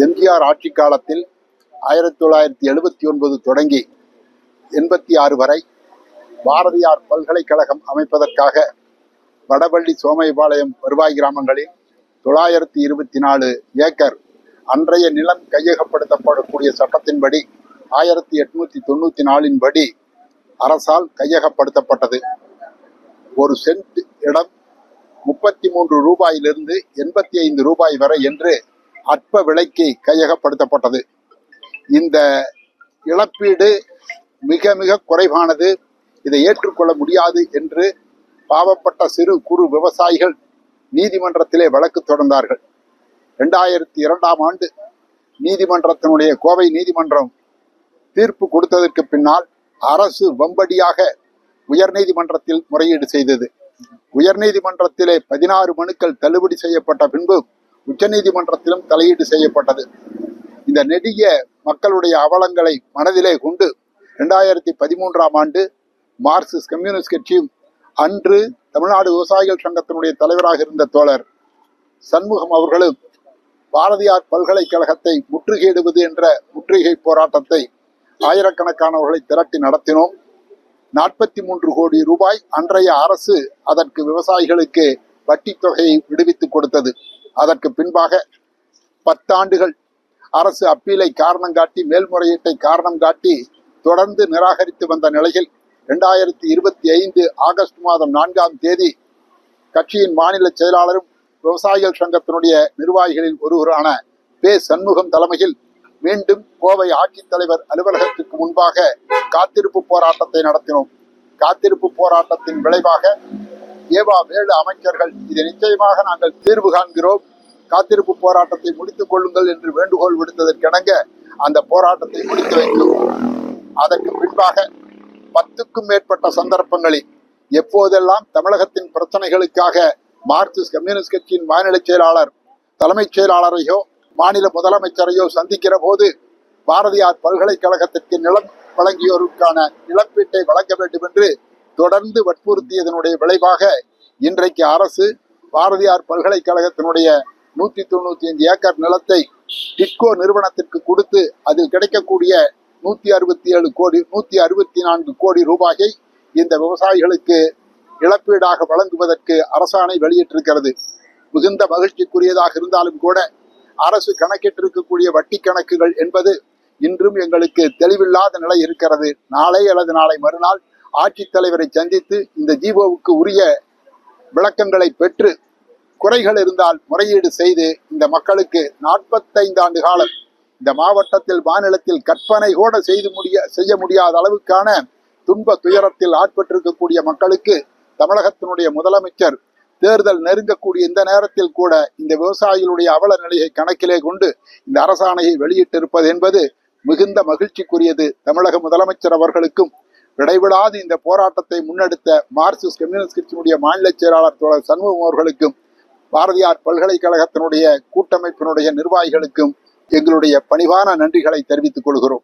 எம்ஜிஆர் ஆட்சி காலத்தில் 1979 தொடங்கி 86 வரை பாரதியார் பல்கலைக்கழகம் அமைப்பதற்காக வடபள்ளி சோமைபாளையம் வருவாய் கிராமங்களில் 924 ஏக்கர் அன்றைய நிலம் கையகப்படுத்தப்படக்கூடிய சட்டத்தின்படி 1894 படி அரசால் கையகப்படுத்தப்பட்டது. ஒரு சென்ட் இடம் 33 ரூபாயிலிருந்து 85 ரூபாய் வரை என்று அற்ப விலைக்கு கையகப்படுத்தப்பட்டது. இந்த இழப்பீடு மிக மிக குறைவானது, இதை ஏற்றுக்கொள்ள முடியாது என்று பாவப்பட்ட சிறு குறு விவசாயிகள் நீதிமன்றத்திலே வழக்கு தொடர்ந்தார்கள். 2002ஆம் ஆண்டு நீதிமன்றத்தினுடைய கோவை நீதிமன்றம் தீர்ப்பு கொடுத்ததற்கு பின்னால் அரசு வம்படியாக உயர்நீதிமன்றத்தில் முறையீடு செய்தது. உயர்நீதிமன்றத்திலே 16 மனுக்கள் தள்ளுபடி செய்யப்பட்ட பின்பு உச்சநீதிமன்றத்திலும் தலையீடு செய்யப்பட்டது. இந்த நெடிய மக்களுடைய அவலங்களை மனதிலே கொண்டு 2013ஆம் ஆண்டு மார்க்சிஸ்ட் கம்யூனிஸ்ட் கட்சியும் அன்று தமிழ்நாடு விவசாயிகள் சங்கத்தினுடைய தலைவராக இருந்த தோழர் சண்முகம் அவர்களும் பாரதியார் பல்கலைக்கழகத்தை முற்றுகையிடுவது என்ற முற்றுகை போராட்டத்தை ஆயிரக்கணக்கானவர்களை திரட்டி நடத்தினோம். 43 கோடி ரூபாய் அன்றைய அரசு அதற்கு விவசாயிகளுக்கு வட்டி தொகையை விடுவித்துக் கொடுத்தது. அதற்கு பின்பாக 10 ஆண்டுகள் அரசு அப்பீலை காரணம் காட்டி, மேல்முறையீட்டை காரணம் காட்டி தொடர்ந்து நிராகரித்து வந்த நிலையில் 2025 ஆகஸ்ட் மாதம் 4ஆம் தேதி கட்சியின் மாநில செயலாளரும் விவசாயிகள் சங்கத்தினுடைய நிர்வாகிகளில் ஒருவரான பே. சண்முகம் தலைமையில் மீண்டும் கோவை ஆட்சித்தலைவர் அலுவலகத்திற்கு முன்பாக காத்திருப்பு போராட்டத்தை நடத்தினோம். காத்திருப்பு போராட்டத்தின் விளைவாக ஏவா வேலு அமைச்சர்கள் இதை நிச்சயமாக நாங்கள் தீர்வு காண்கிறோம், காத்திருப்பு போராட்டத்தை முடித்துக் கொள்ளுங்கள் என்று வேண்டுகோள் விடுத்ததற்கிணங்க அந்த போராட்டத்தை முடித்து வைத்தோம். அதற்கு பின்பாக 10க்கும் மேற்பட்ட சந்தர்ப்பங்களில் எப்போதெல்லாம் தமிழகத்தின் பிரச்சனைகளுக்காக மார்க்சிஸ்ட் கம்யூனிஸ்ட் கட்சியின் மாநில செயலாளர் தலைமைச் செயலாளரையோ மாநில முதலமைச்சரையோ சந்திக்கிற போது பாரதியார் பல்கலைக்கழகத்திற்கு நிலம் வழங்கியோருக்கான இழப்பீட்டை வழங்க வேண்டும் என்று தொடர்ந்து வற்புறுத்தியதனுடைய விளைவாக இன்றைக்கு அரசு பாரதியார் பல்கலைக்கழகத்தினுடைய 195 ஏக்கர் நிலத்தை டிட்கோ நிறுவனத்திற்கு கொடுத்து அதில் கிடைக்கக்கூடிய 164 கோடி ரூபாயை இந்த விவசாயிகளுக்கு இழப்பீடாக வழங்குவதற்கு அரசாணை வெளியிட்டிருக்கிறது. மிகுந்த மகிழ்ச்சிக்குரியதாக இருந்தாலும் கூட அரசு கணக்கிட்டிருக்கக்கூடிய வட்டி கணக்குகள் என்பது இன்றும் எங்களுக்கு தெளிவில்லாத நிலை இருக்கிறது. நாளை அல்லது நாளை மறுநாள் ஆட்சித்தலைவரை சந்தித்து இந்த ஜிஓவுக்கு உரிய விளக்கங்களை பெற்று குறைகள் இருந்தால் முறையீடு செய்து இந்த மக்களுக்கு 45 ஆண்டு காலம் இந்த மாவட்டத்தில் மாநிலத்தில் கற்பனை கூட செய்ய முடியாத அளவுக்கான துன்ப துயரத்தில் ஆட்பட்டிருக்கக்கூடிய மக்களுக்கு தமிழகத்தினுடைய முதலமைச்சர் தேர்தல் நெருங்கக்கூடிய இந்த நேரத்தில் கூட இந்த விவசாயிகளுடைய அவல நிலையை கணக்கிலே கொண்டு இந்த அரசாணையை வெளியிட்டிருப்பது என்பது மிகுந்த மகிழ்ச்சிக்குரியது. தமிழக முதலமைச்சர் அவர்களுக்கும் இடைவிடாது இந்த போராட்டத்தை முன்னெடுத்த மார்க்சிஸ்ட் கம்யூனிஸ்ட் கட்சியினுடைய மாநில செயலாளர் தோழர் சண்முகம் அவர்களுக்கும் பாரதியார் பல்கலைக்கழகத்தினுடைய கூட்டமைப்பினுடைய நிர்வாகிகளுக்கும் எங்களுடைய பணிவான நன்றிகளை தெரிவித்துக் கொள்கிறோம்.